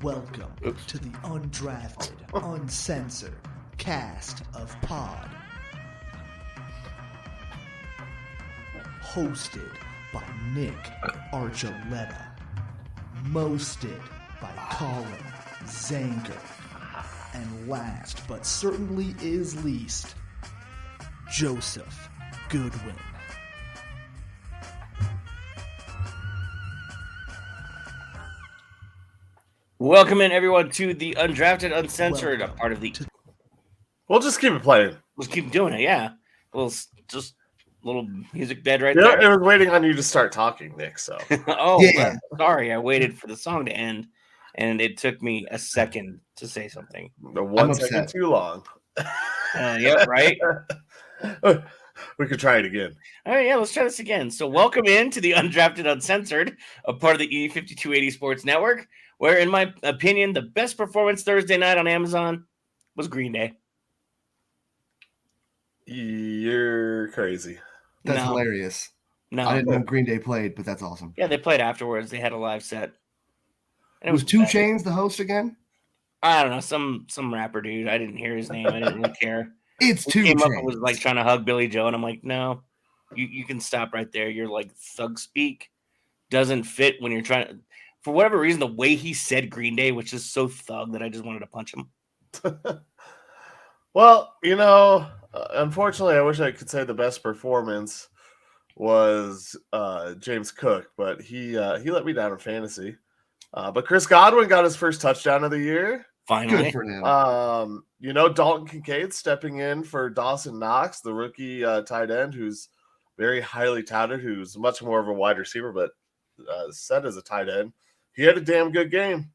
Welcome to the Undrafted Uncensored cast of Pod. Hosted by Nick Archuleta. Mosted by Colin Zanker. And last but certainly is least, Joseph Goodwin. Welcome in, everyone, to the Undrafted Uncensored, a part of the... We'll just keep it playing. Let's keep doing it, yeah. Well, just a little music bed right there. there. I was waiting on you to start talking, Nick, so... Oh, yeah. Sorry, I waited for the song to end, and it took me a second to say something. The 1 second too long. Yeah, right? We could try it again. All right, yeah, let's try this again. So welcome in to the Undrafted Uncensored, a part of the E5280 Sports Network, where, in my opinion, the best performance Thursday night on Amazon was Green Day. You're crazy. That's hilarious. No, I didn't know Green Day played, but that's awesome. Yeah, they played afterwards. They had a live set. And was 2 Chainz the host again? I don't know, some rapper dude. I didn't hear his name. I didn't really care. It's 2 Chainz. Came up and was like trying to hug Billy Joe, and I'm like, no, you can stop right there. You're like thug speak doesn't fit when you're trying to. For whatever reason, the way he said Green Day was just so thug that I just wanted to punch him. Well, unfortunately, I wish I could say the best performance was James Cook, but he let me down in fantasy. But Chris Godwin got his first touchdown of the year. Finally. Good for him. Dalton Kincaid stepping in for Dawson Knox, the rookie tight end, who's very highly touted, who's much more of a wide receiver, but set as a tight end. He had a damn good game.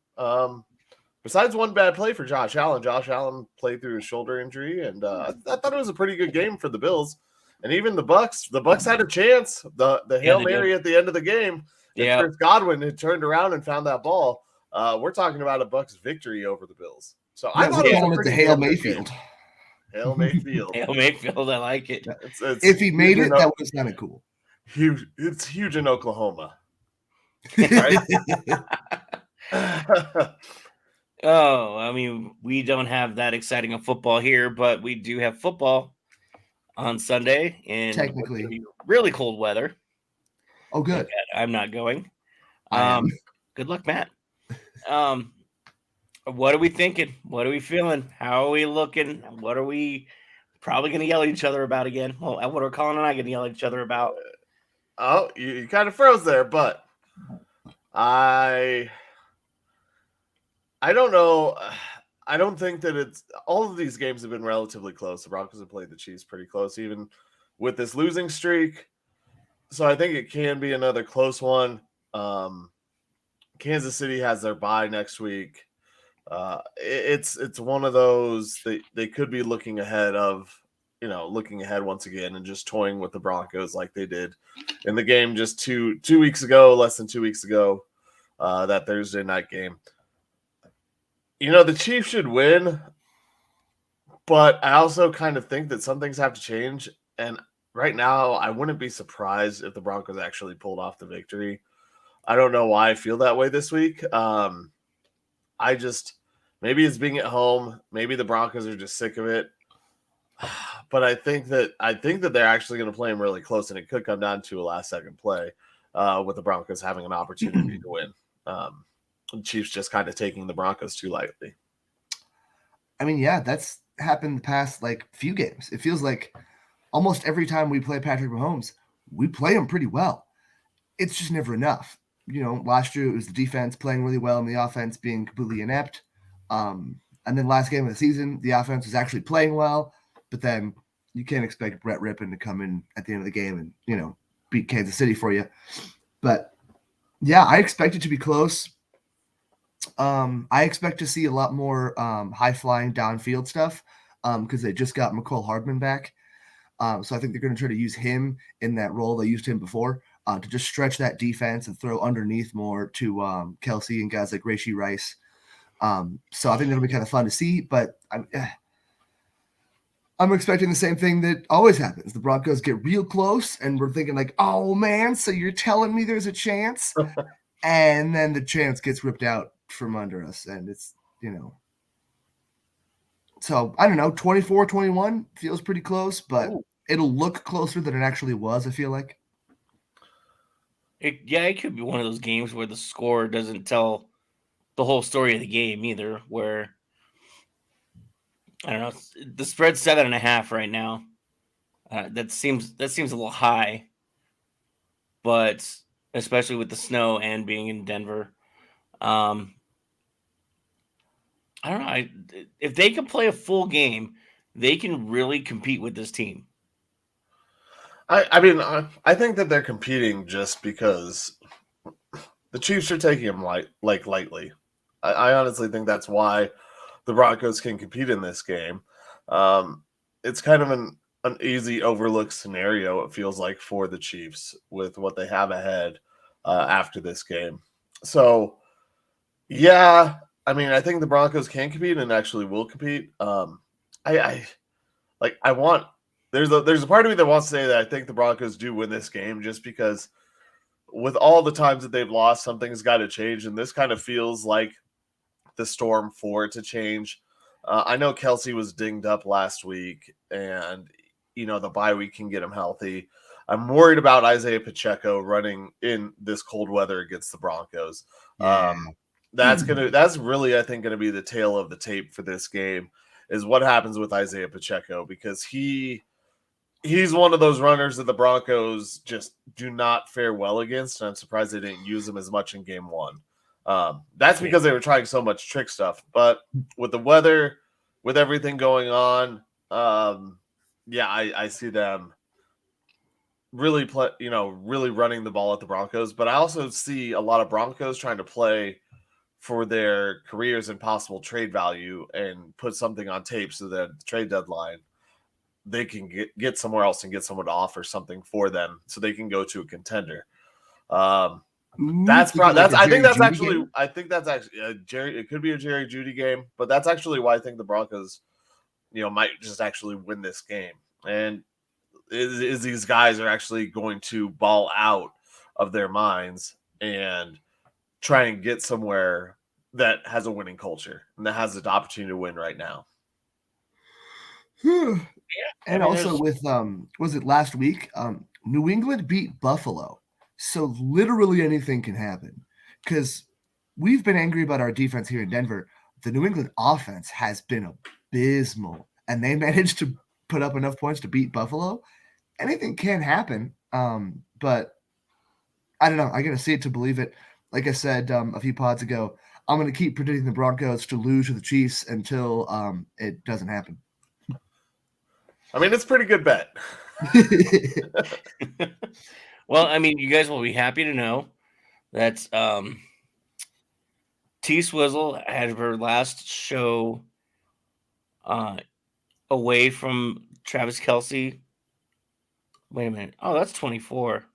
Besides one bad play for Josh Allen. Josh Allen played through his shoulder injury, and I thought it was a pretty good game for the Bills. And even the Bucks had a chance. The Hail Mary at the end of the game. Yeah, Chris Godwin had turned around and found that ball. We're talking about a Bucks victory over the Bills. So I thought it was the Hail Mayfield. Hail Mayfield. Hail Mayfield, I like it. If he made it, that was kind of cool. Huge. It's huge in Oklahoma. Oh, I mean, we don't have that exciting of football here, but we do have football on Sunday in technically really cold weather. Oh, good. I'm not going. Good luck, Matt. What are we thinking? What are we feeling? How are we looking? What are we probably going to yell at each other about again? Well, what are Colin and I going to yell at each other about? Oh, you kind of froze there, but I don't know. I don't think that it's all of these games have been relatively close. The Broncos have played the Chiefs pretty close, even with this losing streak. So I think it can be another close one. Kansas City has their bye next week. It's one of those they could be looking ahead once again and just toying with the Broncos like they did in the game just two weeks ago, less than 2 weeks ago, that Thursday night game. The Chiefs should win, but I also kind of think that some things have to change. And right now, I wouldn't be surprised if the Broncos actually pulled off the victory. I don't know why I feel that way this week. Maybe it's being at home. Maybe the Broncos are just sick of it. But I think that they're actually going to play them really close, and it could come down to a last-second play with the Broncos having an opportunity to win. The Chiefs just kind of taking the Broncos too lightly. I mean, yeah, that's happened the past few games. It feels like almost every time we play Patrick Mahomes, we play him pretty well. It's just never enough. Last year it was the defense playing really well and the offense being completely inept. And then last game of the season, the offense was actually playing well, but then you can't expect Brett Rippon to come in at the end of the game and, beat Kansas City for you. But yeah, I expect it to be close. I expect to see a lot more high-flying downfield stuff because they just got McCole Hardman back. So I think they're going to try to use him in that role they used him before to just stretch that defense and throw underneath more to Kelsey and guys like Rashee Rice. So I think that'll be kind of fun to see. But I'm expecting the same thing that always happens. The Broncos get real close, and we're thinking oh, man, so you're telling me there's a chance? And then the chance gets ripped out from under us, and it's, so I don't know, 24-21 feels pretty close, but it'll look closer than it actually was, I feel like. It could be one of those games where the score doesn't tell the whole story of the game either, where I don't know, the spread's 7.5 right now. That seems a little high, but especially with the snow and being in Denver, I don't know. If they can play a full game, they can really compete with this team. I mean, I think that they're competing just because the Chiefs are taking them lightly. I honestly think that's why the Broncos can compete in this game. It's kind of an easy overlooked scenario, it feels like, for the Chiefs with what they have ahead after this game. So, yeah, I mean, I think the Broncos can compete and actually will compete. There's a part of me that wants to say that I think the Broncos do win this game just because with all the times that they've lost, something's got to change, and this kind of feels like the storm for it to change. I know Kelsey was dinged up last week, and the bye week can get him healthy. I'm worried about Isaiah Pacheco running in this cold weather against the Broncos. Yeah. That's really, I think, gonna be the tail of the tape for this game is what happens with Isaiah Pacheco, because he's one of those runners that the Broncos just do not fare well against, and I'm surprised they didn't use him as much in game one. That's because they were trying so much trick stuff. But with the weather, with everything going on, I see them really really running the ball at the Broncos. But I also see a lot of Broncos trying to play for their careers and possible trade value and put something on tape so that at the trade deadline they can get somewhere else and get someone to offer something for them so they can go to a contender. I think that's actually Jerry. It could be a Jerry Jeudy game, but that's actually why I think the Broncos, might just actually win this game. And is these guys are actually going to ball out of their minds and try and get somewhere that has a winning culture and that has the opportunity to win right now. And also with was it last week? New England beat Buffalo. So literally anything can happen, because we've been angry about our defense here in Denver. The New England offense has been abysmal, and they managed to put up enough points to beat Buffalo. Anything can happen, but I don't know. I got to see it to believe it. Like I said a few pods ago, I'm going to keep predicting the Broncos to lose to the Chiefs until it doesn't happen. I mean, it's a pretty good bet. Well, I mean, you guys will be happy to know that T Swizzle had her last show away from Travis Kelce. Wait a minute. Oh, that's 24.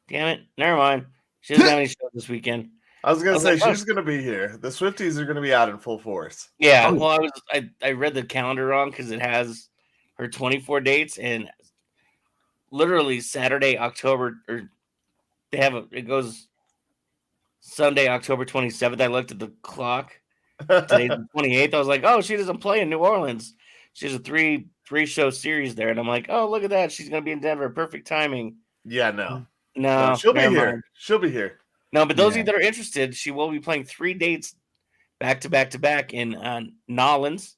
Damn it. Never mind. She doesn't have any shows this weekend. I was going to say, she's going to be here. The Swifties are going to be out in full force. Yeah, well, I read the calendar wrong because it has her 24 dates, and literally Saturday, October, or it goes Sunday, October 27th. I looked at the clock. Today's the 28th. I was like, oh, she doesn't play in New Orleans. She has a three show series there. And I'm like, oh, look at that. She's going to be in Denver. Perfect timing. Yeah, no. She'll be here. Mind. She'll be here. No, but those of you that are interested, she will be playing 3 dates back to back in Nolens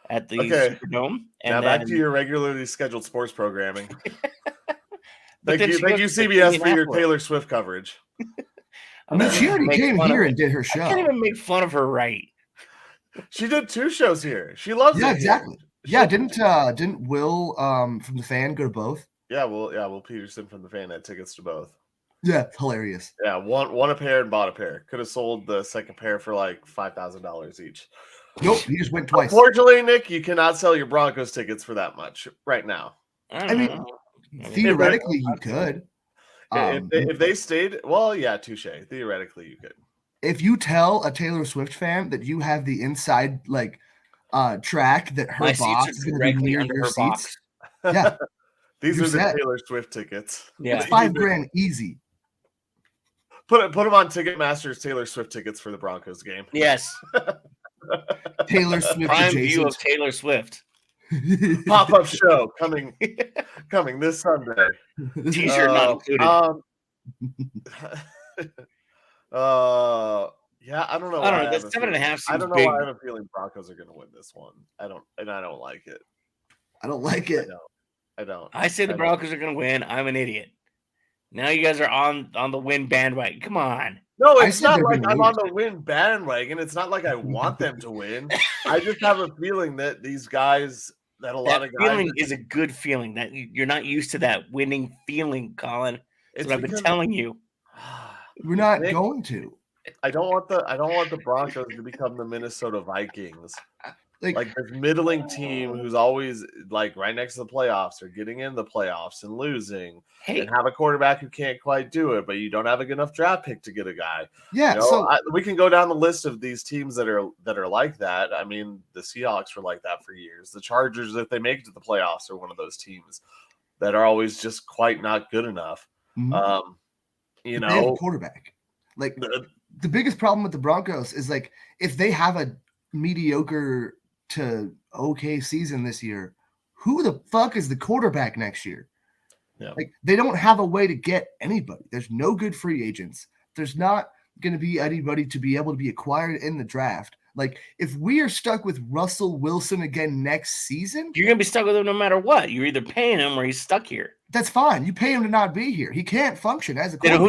at the Superdome. And now back to your regularly scheduled sports programming. Thank you, CBS, for your Taylor Swift coverage. I mean, she already came here and did her show. I can't even make fun of her, right? She did 2 shows here. She loves it. Yeah, exactly. Yeah, didn't Will from the Fan go to both? Yeah, Will Peterson from the Fan had tickets to both. Yeah, hilarious. Yeah, won a pair and bought a pair. Could have sold the second pair for like $5,000 each. Nope, he just went twice. Unfortunately, Nick, you cannot sell your Broncos tickets for that much right now. I mean, theoretically, you could. If they stayed, well, yeah, touche. Theoretically, you could. If you tell a Taylor Swift fan that you have the inside track that her box is going to be near your seats, yeah, these are the Taylor Swift tickets. Yeah, it's $5,000 easy. Put them on Ticketmaster's Taylor Swift tickets for the Broncos game. Yes. Taylor Swift Prime view of adjacent. Taylor Swift. Pop-up show coming this Sunday. T-shirt not included. Yeah, I don't know. I don't why know. have That a 7.5 feeling- seems I don't know big. why I have a feeling Broncos are going to win this one. I don't like it. I don't like it. I don't. I say the Broncos are going to win. I'm an idiot. Now you guys are on the win bandwagon. Come on. No, I it's said not they're like gonna I'm lose. on the win bandwagon. It's not like I want them to win. I just have a feeling that these guys, that a lot That of guys, feeling is a good feeling. That you're not used to that winning feeling, Colin. That's it's what I've been because- telling you. We're not Nick, going to. I don't want the Broncos to become the Minnesota Vikings. Like Like this middling team who's always like right next to the playoffs or getting in the playoffs and losing, Hey, and have a quarterback who can't quite do it, but you don't have a good enough draft pick to get a guy. yeah, You know, so we can go down the list of these teams that are like that. I mean, the Seahawks were like that for years. The Chargers, if they make it to the playoffs, are one of those teams that are always just quite not good enough. mhm. You They have a know, quarterback. Like the- the biggest problem with the Broncos is like if they have a mediocre to okay season this year, who the fuck is the quarterback next year? Yeah. Like they don't have a way to get anybody. There's no good free agents. There's not going to be anybody to be able to be acquired in the draft. Like if we are stuck with Russell Wilson again next season, you're going to be stuck with him no matter what. You're either paying him or he's stuck here. that's fine. You pay him to not be here. He can't function as a Then quarterback.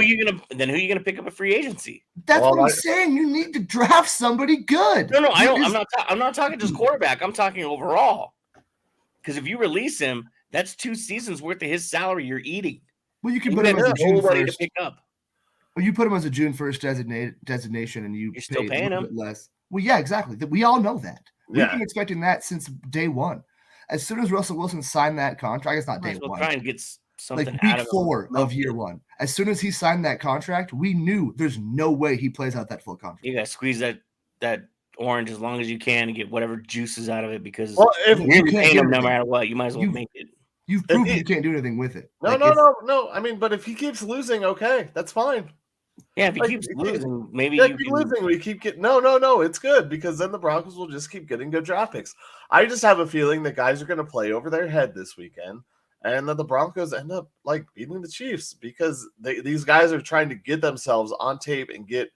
who you gonna pick up a free agency? That's Well, what I'm saying. You need to draft somebody good. No, I don't. There is- I'm not talking just quarterback. I'm talking overall. Because if you release him, that's 2 seasons worth of his salary you're eating. Well, you can You put him have as a June nobody to 1st. pick up. Well, you put him as a June 1st designation, and You're still pay paying a little him. bit less. Well, yeah, exactly. We all know that. We've Yeah. been expecting that since day one. As soon as Russell Wilson signed that contract, it's not Might day as well one. try and get something Like out week of him. 4 of year one. As soon as he signed that contract, we knew there's no way he plays out that full contract. You gotta squeeze that orange as long as you can and get whatever juices out of it because well, if You you're gonna be can't paying do him no anything. matter what. You might as well You- make it. You've If proven he- you can't do anything with it. no, Like, no, if- no. I mean, but if he keeps losing, okay, that's fine. Yeah, if he Like, keeps it- losing, maybe Yeah, you keep can. losing. We keep getting no. It's good because then the Broncos will just keep getting good draft picks. I just have a feeling that guys are going to play over their head this weekend, and that the Broncos end up like beating the Chiefs because these guys are trying to get themselves on tape and get.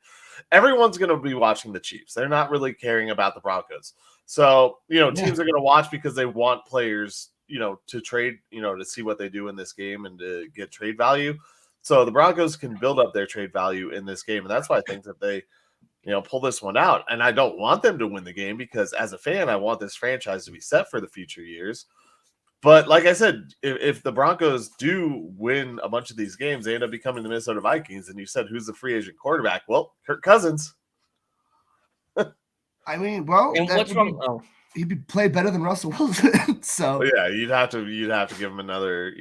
Everyone's going to be watching the Chiefs. They're not really caring about the Broncos. So Yeah. teams are going to watch because they want players, to trade, to see what they do in this game and to get trade value. So the Broncos can build up their trade value in this game. And that's why I think that they, pull this one out. And I don't want them to win the game because as a fan, I want this franchise to be set for the future years. But like I said, if the Broncos do win a bunch of these games, they end up becoming the Minnesota Vikings. And you said, who's the free agent quarterback? Well, Kirk Cousins. I mean, well, And that what's would wrong? be- Oh, he'd be play better than Russell Wilson. So But yeah, you'd have to give him another,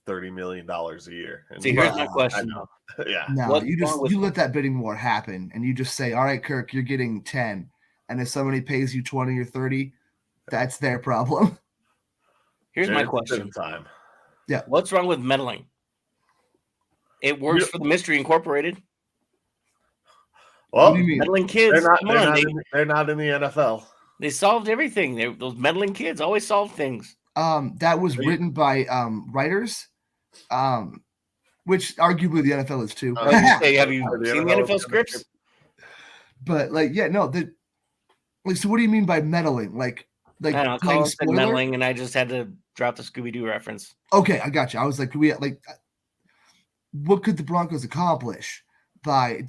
$30 million a year. And see, here's my I question. know. Yeah. no, What's you just wrong with- you let that bidding war happen, and you just say, "All right, Kirk, you're getting 10," and if somebody pays you 20 or 30, that's their problem. Here's my Jared question. Stidham time. What's wrong with meddling? It works for the Mystery Incorporated. Well, What do you mean? Meddling kids. they're not. Come They're on, not, they're not in the NFL. they solved everything. Those meddling kids always solve things. That was Are you- written by writers, which arguably the NFL is too. Hey, have you The seen the NFL NFL scripts? But like, yeah, no, so what do you mean by meddling? Like I don't know. playing Colin said spoiler? meddling, and I just had to drop the Scooby Doo reference. Okay, I got you. I was like, what could the Broncos accomplish by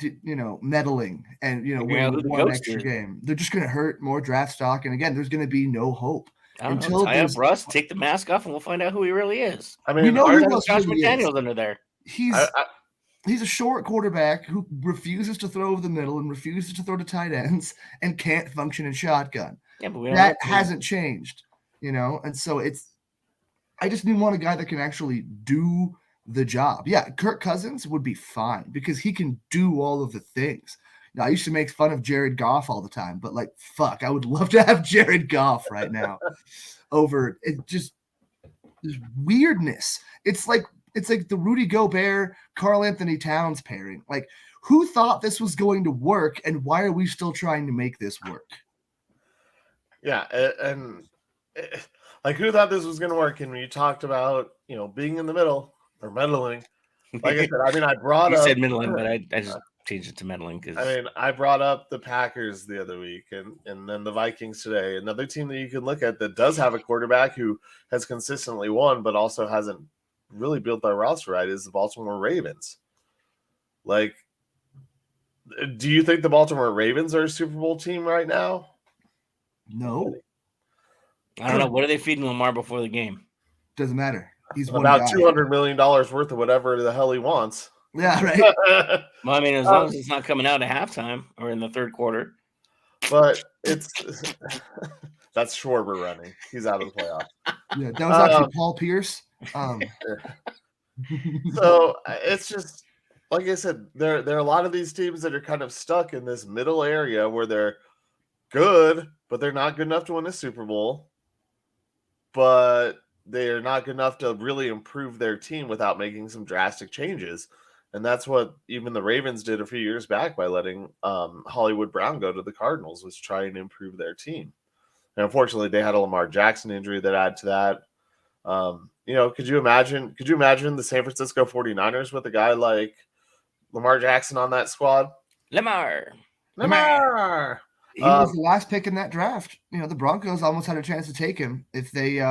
meddling and Figuring out winning who the one ghost extra is. game? They're just going to hurt more draft stock, and again, there's going to be no hope. I don't Until know. Tie up there's- Russ, take the mask off, and we'll find out who he really is. I We mean, know are who they- Russ Josh really is. McDaniels under there. He's I- he's a short quarterback who refuses to throw over the middle and refuses to throw to tight ends and can't function in shotgun. Yeah, but we don't That know. hasn't changed, and so I just want a guy that can actually do the job. Yeah, Kirk Cousins would be fine because he can do all of the things. Now, I used to make fun of Jared Goff all the time, but like, fuck, I would love to have Jared Goff right now over it. Just this weirdness. It's like the Rudy Gobert, Karl Anthony Towns pairing. Like, who thought this was going to work, and why are we still trying to make this work? Yeah, and like who thought this was going to work? And when you talked about being in the middle or meddling, like I said, I mean, I brought You up. said meddling, but I just changed it to meddling because I mean, I brought up the Packers the other week, and then the Vikings today. Another team that you can look at that does have a quarterback who has consistently won, but also hasn't really built their roster right is the Baltimore Ravens. Like, do you think the Baltimore Ravens are a Super Bowl team right now? No, I don't know. What are they feeding Lamar before the game? doesn't matter. He's one About guy. $200 million worth of whatever the hell he wants. Yeah, right. Well, I mean, as long as it's not coming out at halftime or in the third quarter. But it's that's Schwarber running. He's out of the playoffs. Yeah, that was actually Paul Pierce. So it's just like I said, there are a lot of these teams that are kind of stuck in this middle area where they're good, but they're not good enough to win a Super Bowl. But they are not good enough to really improve their team without making some drastic changes. And that's what even the Ravens did a few years back by letting Hollywood Brown go to the Cardinals, was trying to improve their team. And unfortunately, they had a Lamar Jackson injury that added to that. Could you imagine the San Francisco 49ers with a guy like Lamar Jackson on that squad? Lamar. He was the last pick in that draft. The Broncos almost had a chance to take him if they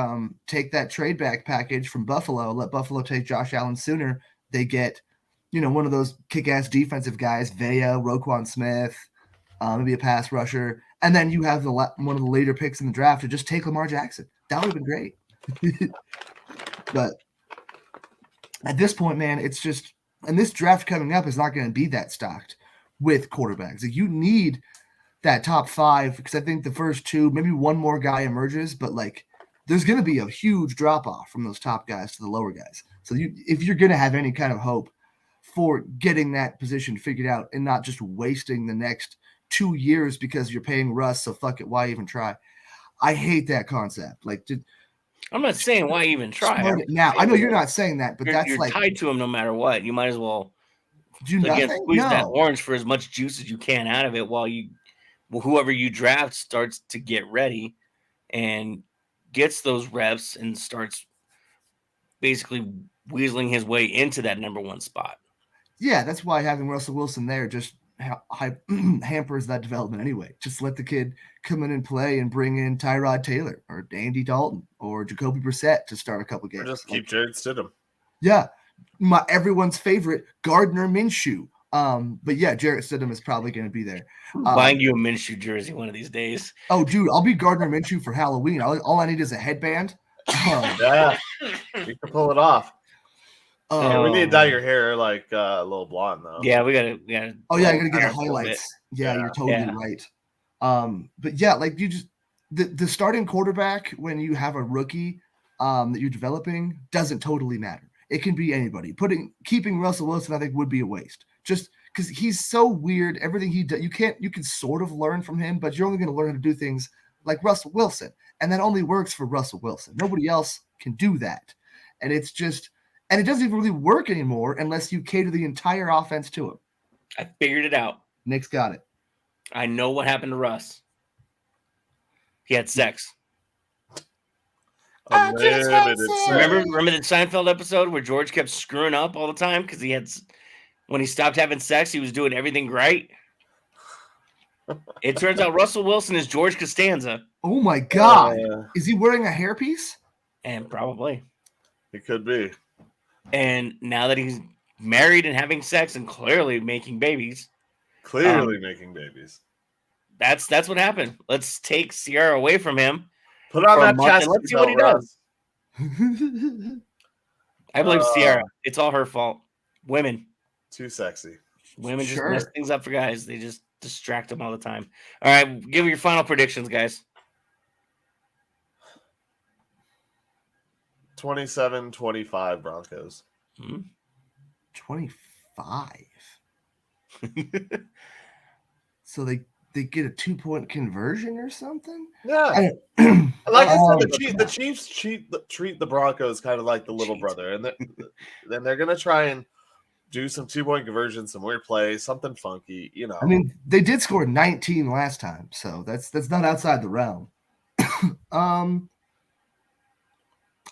take that trade back package from Buffalo, let Buffalo take Josh Allen sooner. They get, one of those kick-ass defensive guys, Vea, Roquan Smith, maybe a pass rusher, and then you have one of the later picks in the draft to just take Lamar Jackson. That would have been great. But at this point, man, it's just, and this draft coming up is not going to be that stocked with quarterbacks. Like, you need that top 5, because I think the first 2, maybe one more guy emerges, but like there's going to be a huge drop off from those top guys to the lower guys. So if you're going to have any kind of hope for getting that position figured out and not just wasting the next 2 years because you're paying Russ, so fuck it, why even try? I hate that concept. Like, I'm not saying why even try. Now, I know you're not saying that, but you're like tied to him no matter what. You might as well do nothing. Squeeze that orange for as much juice as you can out of it while whoever you draft starts to get ready and gets those reps and starts basically weaseling his way into that number 1 spot. Yeah, that's why having Russell Wilson there just hampers that development anyway. Just let the kid come in and play and bring in Tyrod Taylor or Andy Dalton or Jacoby Brissett to start a couple games. Or just keep Jared Stidham. Yeah, everyone's favorite, Gardner Minshew. But yeah, Jarrett Stidham is probably going to be there. Buying you a Minshew jersey one of these days. Oh, dude, I'll be Gardner Minshew for Halloween. All I need is a headband. Yeah, you can pull it off. We need to dye your hair like a little blonde, though. Yeah, we gotta. Oh yeah, I gotta get the highlights. Yeah, you're totally right. But yeah, like you just the starting quarterback when you have a rookie that you're developing doesn't totally matter. It can be anybody. Keeping Russell Wilson, I think, would be a waste. Just because he's so weird. Everything he does, you can sort of learn from him, but you're only going to learn how to do things like Russell Wilson, and that only works for Russell Wilson. Nobody else can do that, and it's just. And it doesn't even really work anymore unless you cater the entire offense to him. I figured it out. Nick's got it. I know what happened to Russ. He had sex. Remember the Seinfeld episode where George kept screwing up all the time because when he stopped having sex, he was doing everything right. It turns out Russell Wilson is George Costanza. Oh my God! Is he wearing a hairpiece? And probably. It could be. And now that he's married and having sex and clearly making babies. That's what happened. Let's take Sierra away from him. Put on that chest. Let's see what he does. I blame Sierra. It's all her fault. Women. Too sexy. Women just mess things up for guys. They just distract them all the time. All right, give me your final predictions, guys. 27-25 Broncos. 25. So they get a 2-point conversion or something? Yeah. Like I said, the Chiefs treat the Broncos kind of like the little brother, and then they're gonna try and do some 2-point conversions, some weird plays, something funky, I mean, they did score 19 last time, so that's not outside the realm.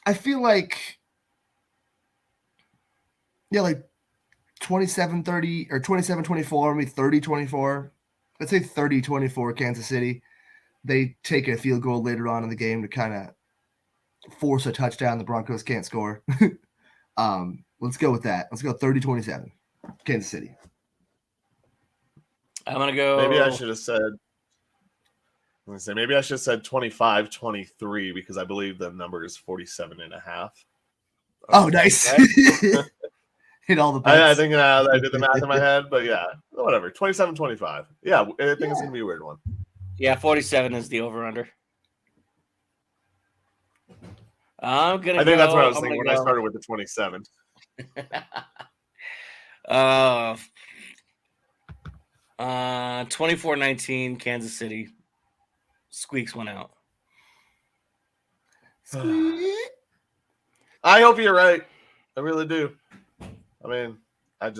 I feel like, like 27-30 or 27-24, maybe 30-24. Let's say 30-24 Kansas City. They take a field goal later on in the game to kind of force a touchdown the Broncos can't score. Let's go with that. Let's go 30-27 Kansas City. I'm going to go. Maybe I should have said 25-23 because I believe the number is 47.5. Oh, nice. Hit all the bets. I think I did the math in my head, but yeah, whatever. 27-25. Yeah, I think it's going to be a weird one. Yeah, 47 is the over-under. I think that's what I was thinking when I started with the 27. 24-19 Kansas City squeaks one out. I hope you're right. I really do. I mean, I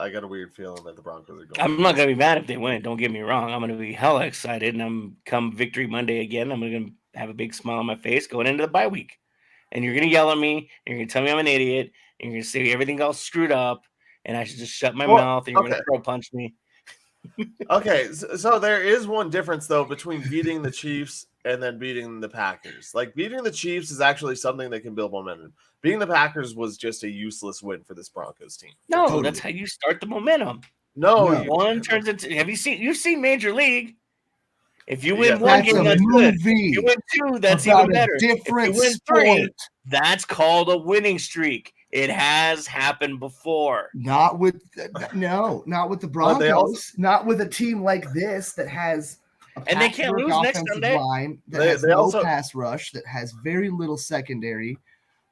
got a weird feeling that the Broncos are going. I'm not gonna be mad if they win. Don't get me wrong. I'm gonna be hella excited, and I'm come Victory Monday again. I'm gonna have a big smile on my face going into the bye week. And you're gonna yell at me, and you're gonna tell me I'm an idiot, and you're gonna say everything all screwed up, and I should just shut my mouth, and you're gonna throw punch me. Okay, so there is one difference though between beating the Chiefs and then beating the Packers. Like beating the Chiefs is actually something that can build momentum. Beating the Packers was just a useless win for this Broncos team. No, totally. That's how you start the momentum. No, one turns into. You've seen Major League? If you win one game, that's good. If you win two, that's even better. If you win three, that's called a winning streak. It has happened before. Not with the Broncos. Not with a team like this that has and they can't lose next Sunday. Line that has no pass rush, that has very little secondary,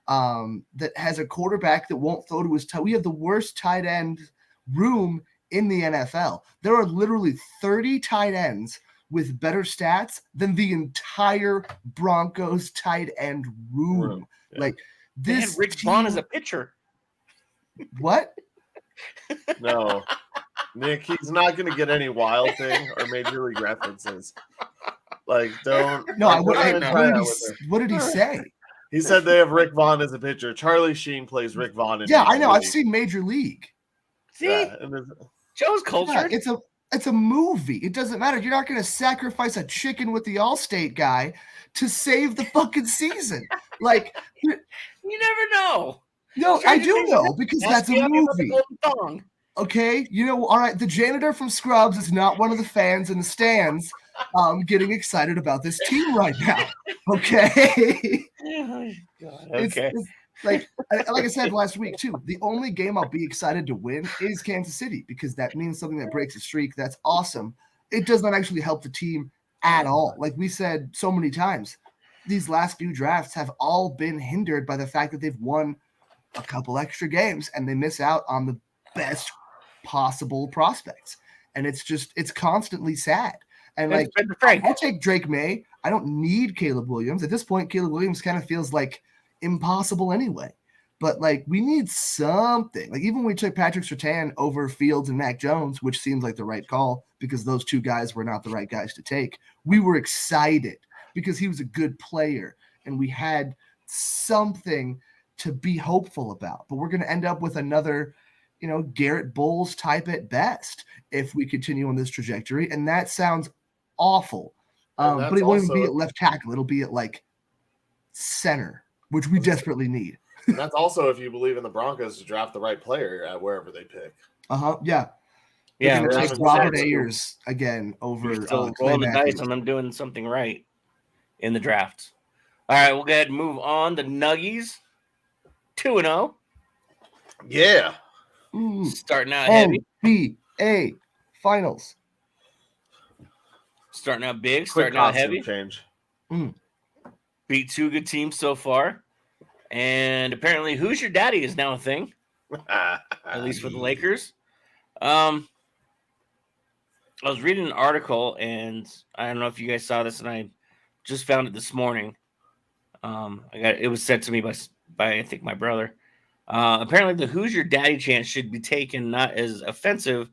that has a quarterback that won't throw to his toe. We have the worst tight end room in the NFL. There are literally 30 tight ends with better stats than the entire Broncos tight end room. Yeah. Like this, they had Rich Vaughn as a pitcher. What? No, Nick, he's not going to get any Wild Thing or Major League references. Like, don't. No, what did he say? He said they have Rick Vaughn as a pitcher. Charlie Sheen plays Rick Vaughn. Yeah, I know. I've seen Major League. See, Joe's culture. Yeah, it's a movie. It doesn't matter. You're not going to sacrifice a chicken with the Allstate guy to save the fucking season. Like, you never know. No, I do know because that's a movie. Okay, all right. The janitor from Scrubs is not one of the fans in the stands getting excited about this team right now. Okay. Oh, God. Okay. It's like I said last week too, the only game I'll be excited to win is Kansas City because that means something that breaks a streak. That's awesome. It does not actually help the team at all. Like we said so many times, these last few drafts have all been hindered by the fact that they've won a couple extra games and they miss out on the best possible prospects. And it's constantly sad. And like, I take Drake May. I don't need Caleb Williams. At this point, Caleb Williams kind of feels like impossible anyway. But like, we need something. Like, even when we took Patrick Surtain over Fields and Mac Jones, which seems like the right call because those two guys were not the right guys to take, we were excited because he was a good player and we had something to be hopeful about. But we're going to end up with another, Garrett Bowles type at best if we continue on this trajectory. And that sounds awful. But it won't even be at left tackle. It'll be at like center, which we desperately need. And that's also if you believe in the Broncos to draft the right player at wherever they pick. Yeah. Yeah. Take Robert Ayers again over. Rolling the dice on them doing something right in the draft. All right, we'll go ahead and move on. The Nuggies, 2-0. Yeah. Starting out heavy. NBA Finals. Starting out big, starting out heavy. Change. Beat two good teams so far. And apparently Who's Your Daddy is now a thing. At least for the Lakers. I was reading an article, and I don't know if you guys saw this, and I just found it this morning. It was sent to me by I think my brother. Apparently, the "Who's Your Daddy" chant should be taken not as offensive,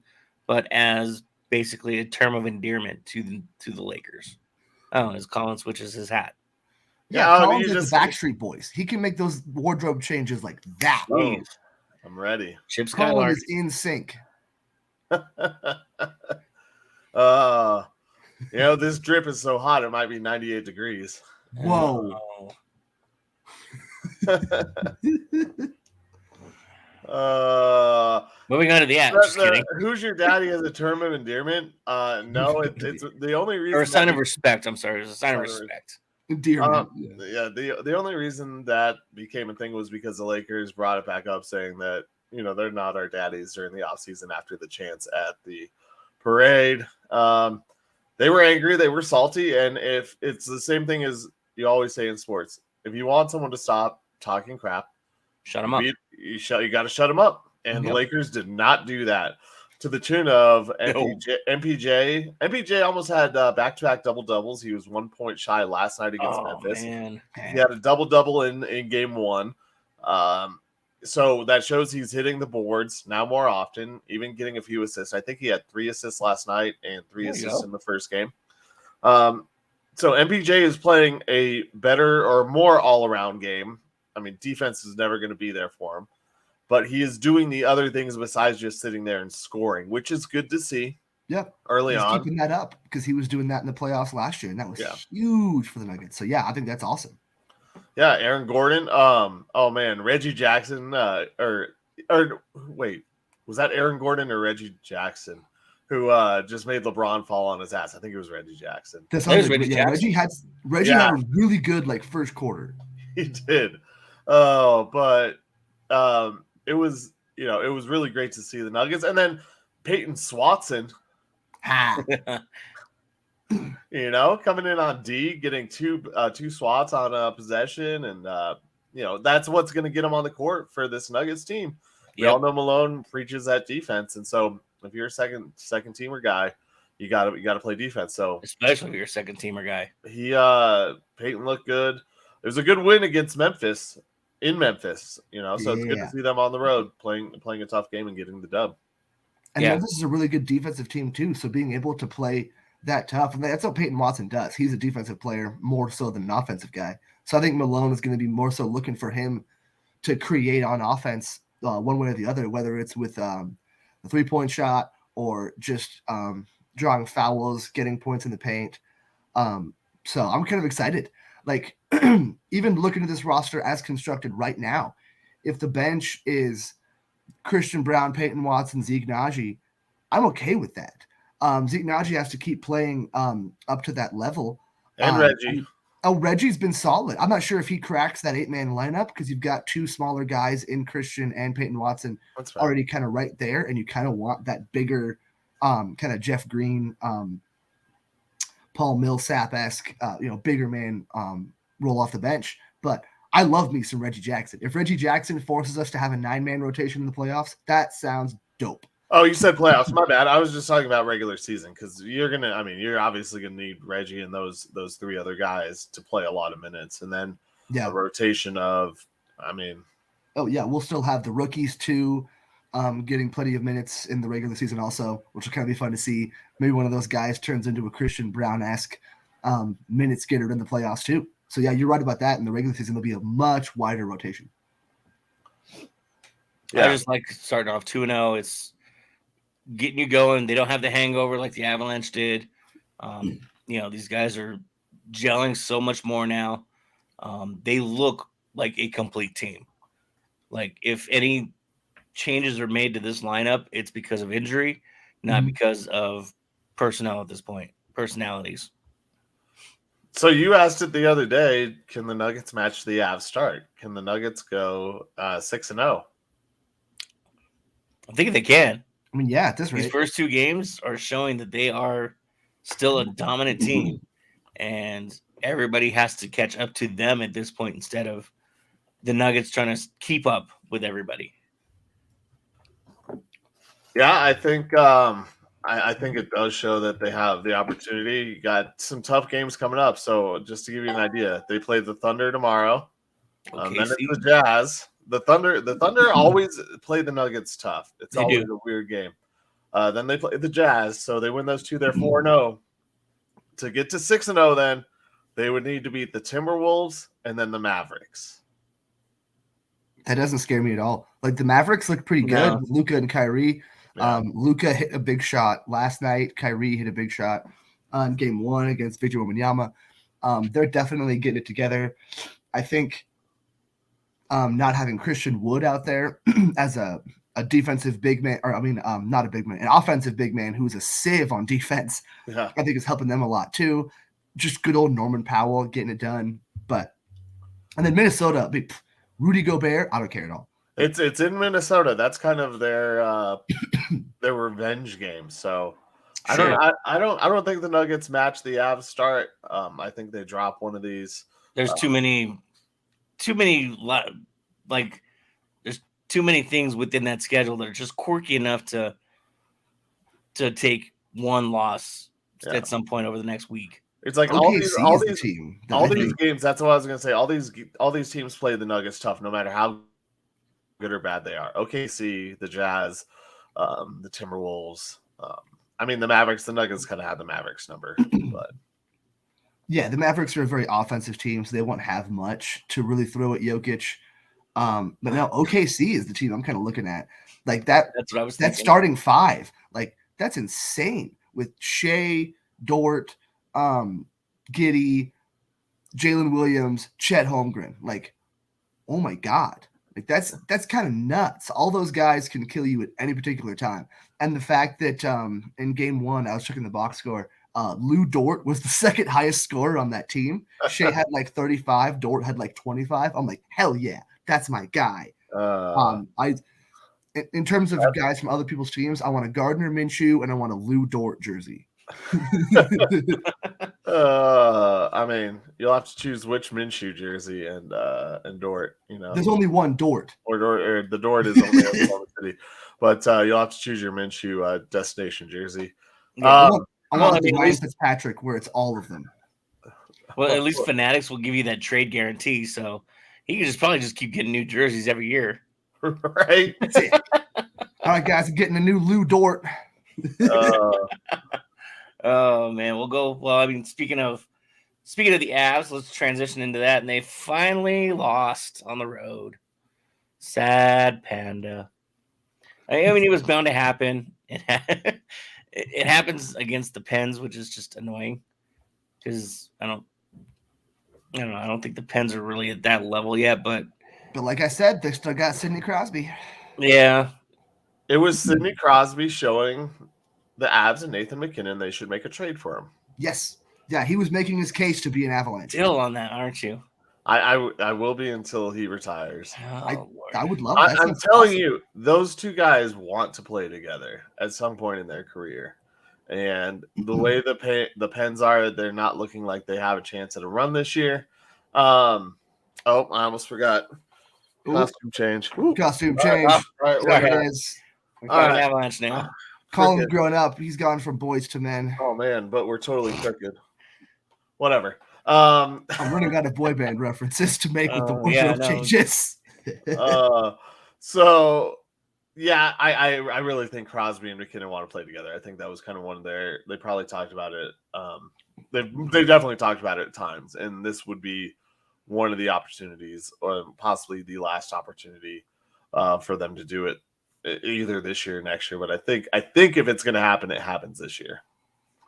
but as basically a term of endearment to the Lakers. Oh, as Colin switches his hat. Yeah, Yeah, Colin's you like just the Backstreet Boys. He can make those wardrobe changes like that. Oh, Jeez. I'm ready. Chip Colin Skylark. is in sync. This drip is so hot it might be 98 degrees. Whoa. Moving on to the app. Just kidding. Who's Your Daddy as a term of endearment? No, it's the only reason. Or a sign of respect. I'm sorry. It's a sign of respect. Endearment. The only reason that became a thing was because the Lakers brought it back up, saying that they're not our daddies during the offseason after the chants at the parade. They were angry, they were salty, and if it's the same thing as you always say in sports, if you want someone to stop talking crap, Shut them up. You got to shut them up, and the Lakers did not do that. To the tune of MPJ. MPJ almost had back-to-back double-doubles. He was 1 point shy last night against Memphis. Man. He had a double-double in game one. So that shows he's hitting the boards now more often, even getting a few assists. I think he had 3 assists last night and 3 assists in the first game. So MPJ is playing a better or more all-around game. I mean, defense is never going to be there for him. But he is doing the other things besides just sitting there and scoring, which is good to see. Yep. Early on. Keeping that up because he was doing that in the playoffs last year, and that was huge for the Nuggets. So, I think that's awesome. Yeah, Aaron Gordon. Reggie Jackson. Wait, was that Aaron Gordon or Reggie Jackson who just made LeBron fall on his ass? I think it was Reggie Jackson. Reggie had a really good first quarter. He did. But it was really great to see the Nuggets, and then Peyton Swatson. Coming in on D, getting two swats on a possession, and that's what's going to get him on the court for this Nuggets team. We all know Malone preaches that defense, and so if you're a second teamer guy, you got to play defense. So especially if you're a second teamer guy, Peyton looked good. It was a good win against Memphis in Memphis, so it's good to see them on the road playing a tough game and getting the dub. And Memphis is a really good defensive team too, so being able to play that tough, and that's what Peyton Watson does. He's a defensive player more so than an offensive guy. So I think Malone is going to be more so looking for him to create on offense one way or the other, whether it's with a 3-point shot or just drawing fouls, getting points in the paint. So I'm kind of excited. Even looking at this roster as constructed right now, if the bench is Christian Brown, Peyton Watson, Zeke Naji, I'm okay with that. Zeke Naji has to keep playing up to that level. And Reggie. Reggie's been solid. I'm not sure if he cracks that 8-man lineup because you've got 2 smaller guys in Christian and Peyton Watson already kind of right there, and you kind of want that bigger kind of Jeff Green, Paul Millsap-esque, bigger man roll off the bench. But I love me some Reggie Jackson. If Reggie Jackson forces us to have a 9-man rotation in the playoffs, that sounds dope. Oh, you said playoffs. My bad. I was just talking about regular season because you're obviously gonna need Reggie and those 3 other guys to play a lot of minutes, and then a rotation of, we'll still have the rookies too, getting plenty of minutes in the regular season also, which will kind of be fun to see. Maybe one of those guys turns into a Christian Brown-esque minutes getter in the playoffs too. So you're right about that. In the regular season, there'll be a much wider rotation. I just like starting off 2-0. It's getting you going. They don't have the hangover like the Avalanche did. These guys are gelling so much more now. They look like a complete team. If any changes are made to this lineup, it's because of injury, not because of personnel at this point, personalities. So you asked it the other day, can the Nuggets match the Avs start? Can the Nuggets go 6-0? I think they can. At this rate. These first 2 games are showing that they are still a dominant team, and everybody has to catch up to them at this point instead of the Nuggets trying to keep up with everybody. Yeah, I think I think it does show that they have the opportunity. You got some tough games coming up. So just to give you an idea, they play the Thunder tomorrow. Then it's the Jazz. The Thunder always play the Nuggets tough. It's They always do. a weird game. Then they play the Jazz, so they win those two. They're 4-0. To get to 6-0, then they would need to beat the Timberwolves and then the Mavericks. That doesn't scare me at all. Like the Mavericks look pretty good No. with Luka and Kyrie. Yeah. Luka hit a big shot last night. Kyrie hit a big shot on game 1 against Victor Wembanyama. They're definitely getting it together. I think not having Christian Wood out there as a defensive big man, or not a big man, an offensive big man who's a sieve on defense, Yeah. I think is helping them a lot too. Just good old Norman Powell getting it done. And then Minnesota, Rudy Gobert, I don't care at all. It's in Minnesota. That's kind of their revenge game. So Sure. I don't think the Nuggets match the Avs start. I think they drop one of these. There's too many like there's too many things within that schedule that are just quirky enough to take one loss at some point over the next week. It's like OKC all is the these team. games. That's what I was gonna say. All these teams play the Nuggets tough, no matter how good or bad they are. OKC, the Jazz, the Timberwolves. The Mavericks. The Nuggets kind of have the Mavericks number, but yeah, the Mavericks are a very offensive team, so they won't have much to really throw at Jokic. But now OKC is the team I'm kind of looking at. Like that. That's what I was thinking. That starting 5, like that's insane with Shea, Dort, Giddey, Jalen Williams, Chet Holmgren. Like, oh my God. Like that's kind of nuts. All those guys can kill you at any particular time. And the fact that in game 1, I was checking the box score, Lou Dort was the second highest scorer on that team. Shea had like 35, Dort had like 25. I'm like, hell yeah, that's my guy. In terms of guys from other people's teams, I want a Gardner Minshew and I want a Lou Dort jersey. You'll have to choose which Minshew jersey and Dort. There's only one Dort, or the Dort is only Oklahoma City, but you'll have to choose your Minshew destination jersey. I want the Ryan Fitzpatrick where it's all of them. Well, at least Fanatics will give you that trade guarantee, so he can probably just keep getting new jerseys every year. Right. That's it. All right, guys, I'm getting a new Lou Dort. Oh man, we'll go. Well, speaking of the Avs, let's transition into that. And they finally lost on the road. Sad panda. It was bound to happen. It happens against the Pens, which is just annoying because I don't know. I don't think the Pens are really at that level yet, but like I said, they still got Sidney Crosby. Yeah, it was Sidney Crosby showing the Avs and Nathan McKinnon they should make a trade for him. Yes, yeah, he was making his case to be an Avalanche. Still on that, aren't you? I will be until he retires. Oh, I would love that. I'm telling you, those two guys want to play together at some point in their career. And the way the Pens are, they're not looking like they have a chance at a run this year. I almost forgot. Costume change. Costume change. All right, there it is. We're an Avalanche now. Colin's growing up. He's gone from boys to men. Oh man, but we're totally crooked. Whatever. I'm running out of boy band references to make with the wardrobe changes. So yeah, I really think Crosby and McKinnon want to play together. I think that was kind of one of they probably talked about it. They've definitely talked about it at times, and this would be one of the opportunities, or possibly the last opportunity, for them to do it either this year or next year. But I think if it's going to happen, it happens this year.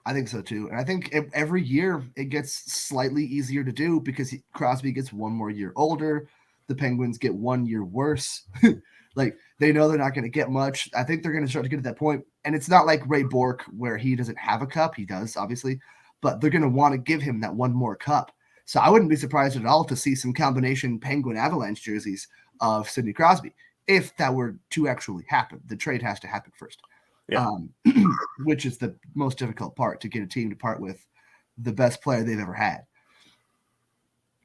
I think so too. And I think every year it gets slightly easier to do because Crosby gets one more year older. The Penguins get 1 year worse. Like they know they're not going to get much. I think they're going to start to get to that point. And it's not like Ray Bourque where he doesn't have a cup. He does, obviously, but they're going to want to give him that one more cup. So I wouldn't be surprised at all to see some combination Penguin Avalanche jerseys of Sidney Crosby. If that were to actually happen, the trade has to happen first. Yeah. Which is the most difficult part, to get a team to part with the best player they've ever had.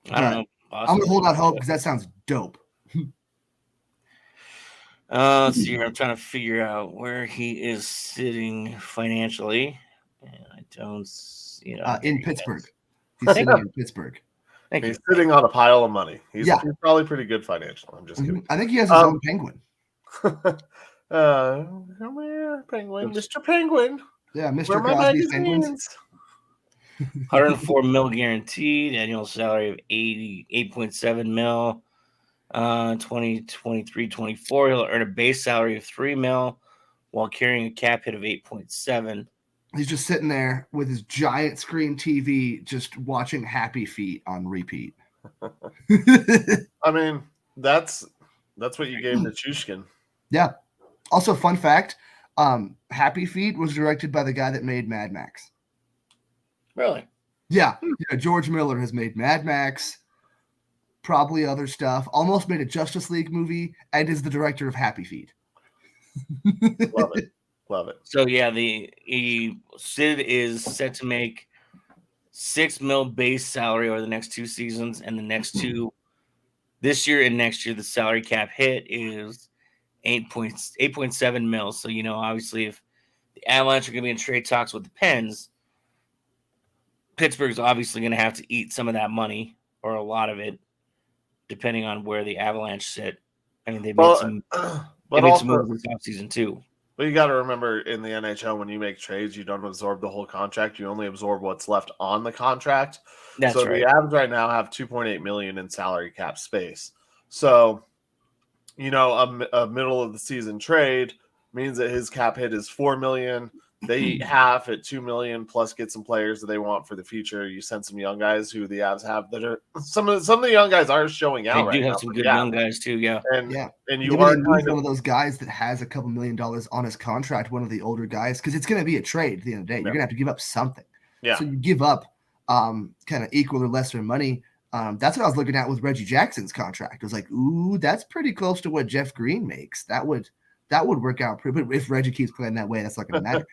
I don't know. I'm going to hold out hope because that sounds dope. Let's see here. I'm trying to figure out where he is sitting financially. And I don't see in Pittsburgh. He's sitting in Pittsburgh. Thank He's you. sitting on a pile of money. He's Yeah. probably pretty good financial. I'm just kidding. I think he has his own penguin. Come here, Penguin, Mr. Penguin. Yeah, Where Mr. are my Crosby's penguins. magazines? 104 mil guaranteed, annual salary of 88.7 mil. 2023-24, he'll earn a base salary of 3 mil while carrying a cap hit of 8.7. He's just sitting there with his giant screen TV, just watching Happy Feet on repeat. I mean, that's what you gave to Chushkin. Yeah. Also, fun fact: Happy Feet was directed by the guy that made Mad Max. Really? Yeah. George Miller has made Mad Max, probably other stuff. Almost made a Justice League movie, and is the director of Happy Feet. Love it. Love it. So yeah, Sid is set to make 6 mil base salary over the next 2 seasons, and the next 2, this year and next year, the salary cap hit is 8.7 mil. So obviously, if the Avalanche are going to be in trade talks with the Pens, Pittsburgh's obviously going to have to eat some of that money, or a lot of it, depending on where the Avalanche sit. I mean, they made some moves this offseason too. But you got to remember, in the NHL, when you make trades, you don't absorb the whole contract. You only absorb what's left on the contract. That's so right. The Avs right now have $2.8 million in salary cap space. So, a middle of the season trade means that his cap hit is $4 million. They eat half at $2 million, plus get some players that they want for the future. You send some young guys who the Avs have that are some of the young guys are showing out. They do have some good young guys too, yeah. And you are kind one of those guys that has a couple $1 million on his contract, one of the older guys, because it's going to be a trade at the end of the day. You're going to have to give up something. Yeah. So you give up kind of equal or lesser money. That's what I was looking at with Reggie Jackson's contract. I was like, ooh, that's pretty close to what Jeff Green makes. That would work out pretty. But if Reggie keeps playing that way, that's not going to matter.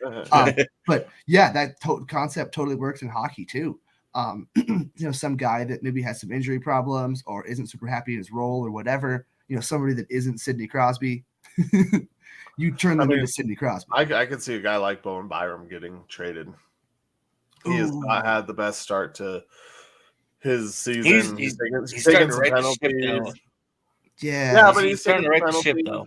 But yeah, that concept totally works in hockey too. Some guy that maybe has some injury problems or isn't super happy in his role or whatever. Somebody that isn't Sidney Crosby. You turn them into Sidney Crosby. I could see a guy like Bowen Byram getting traded. He has not had the best start to his season. He's taking starting to some right the penalties. ship, though. Yeah, but he's starting to taking right the ship, penalties. though.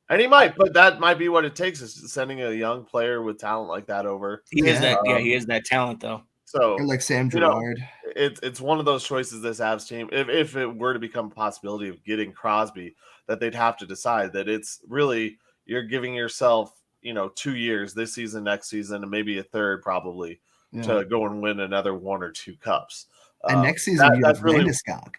And he might, but that might be what it takes, is sending a young player with talent like that over. He is that talent, though. So, or like Sam Girard. It's one of those choices, this Avs team, if it were to become a possibility of getting Crosby, that they'd have to decide that it's really, you're giving yourself, 2 years, this season, next season, and maybe a third probably, to go and win another 1 or 2 cups. And next season, you have Landeskog.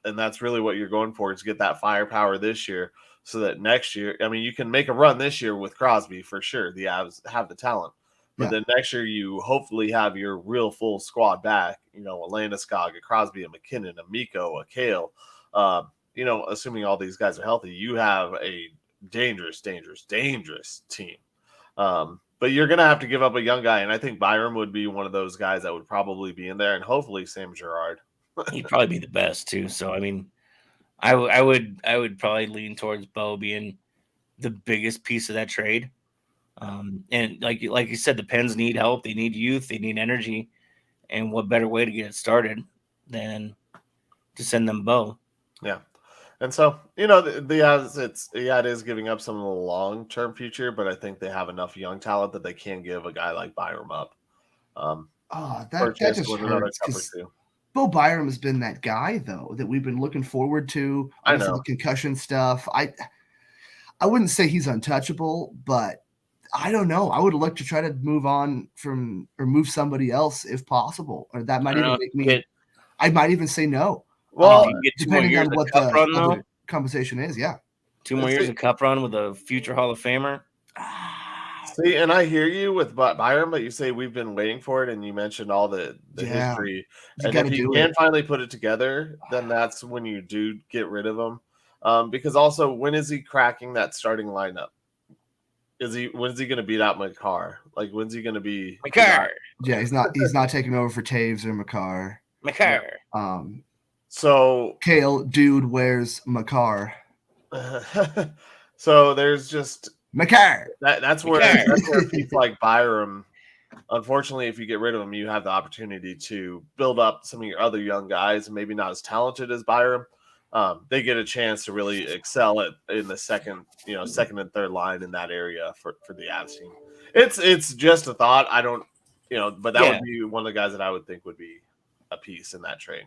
And that's really what you're going for, is get that firepower this year, so that next year, you can make a run this year with Crosby for sure. The Avs have the talent. But then next year, you hopefully have your real full squad back. A Landeskog, a Crosby, a McKinnon, a Mikko, a Kale. Assuming all these guys are healthy, you have a dangerous, dangerous, dangerous team. But you're going to have to give up a young guy, and I think Byram would be one of those guys that would probably be in there, and hopefully Sam Girard. He'd probably be the best too. So I would probably lean towards Bo being the biggest piece of that trade. And like you said, the Pens need help. They need youth. They need energy. And what better way to get it started than to send them Bo? Yeah. And so, it is giving up some of the long-term future, but I think they have enough young talent that they can give a guy like Byram up. That just hurts. Bo Byram has been that guy, though, that we've been looking forward to. I know. The concussion stuff. I wouldn't say he's untouchable, but I don't know. I would look to try to move on from, or move somebody else if possible. Or that might even make me. I might even say no. Well, get 2 more depending years on what cup the run, though. Compensation is. Yeah. 2 more years of cup run with a future Hall of Famer. See, and I hear you with Byram, but you say we've been waiting for it, and you mentioned all the history. And if you can finally put it together, then that's when you do get rid of him. Because also, when is he cracking that starting lineup? When's he going to beat out Makar? Like, when's he going to be Makar? Yeah, he's not taking over for Taves or Makar. Makar. So Kale, dude, where's Makar? So there's just Makar. That's where people like Byram unfortunately, if you get rid of him, you have the opportunity to build up some of your other young guys, maybe not as talented as Byram. They get a chance to really excel in the second and third line in that area for the Avs team. It's just a thought. I don't, but that would be one of the guys that I would think would be a piece in that trade.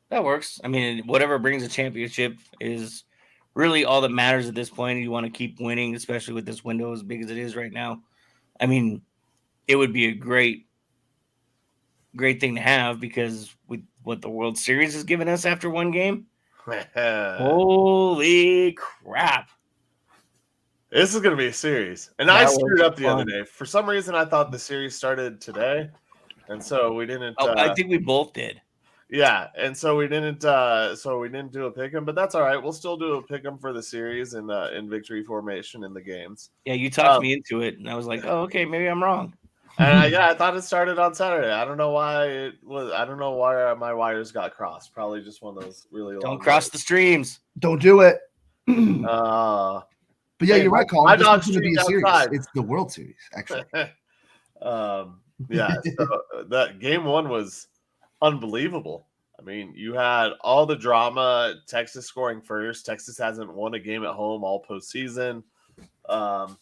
That works. I mean, whatever brings a championship is really all that matters at this point. You want to keep winning, especially with this window as big as it is right now. I mean, it would be a great thing to have, because with what the World Series has given us after one game, holy crap. This is going to be a series. And I screwed up the other day. For some reason, I thought the series started today. And so we didn't. I think we both did. Yeah. And so we didn't do a pick 'em, but that's all right. We'll still do a pick 'em for the series in victory formation in the games. Yeah. You talked me into it. And I was like, oh, okay, maybe I'm wrong. And I thought it started on Saturday. I don't know why it was. I don't know why my wires got crossed. Probably just one of those really long. Don't cross the streams. Don't do it. But yeah, you're right, Colin. My This dog's is going to be a series. outside. It's the World Series, actually. Yeah. So that game one was unbelievable. I mean, you had all the drama. Texas scoring first. Texas hasn't won a game at home all postseason. And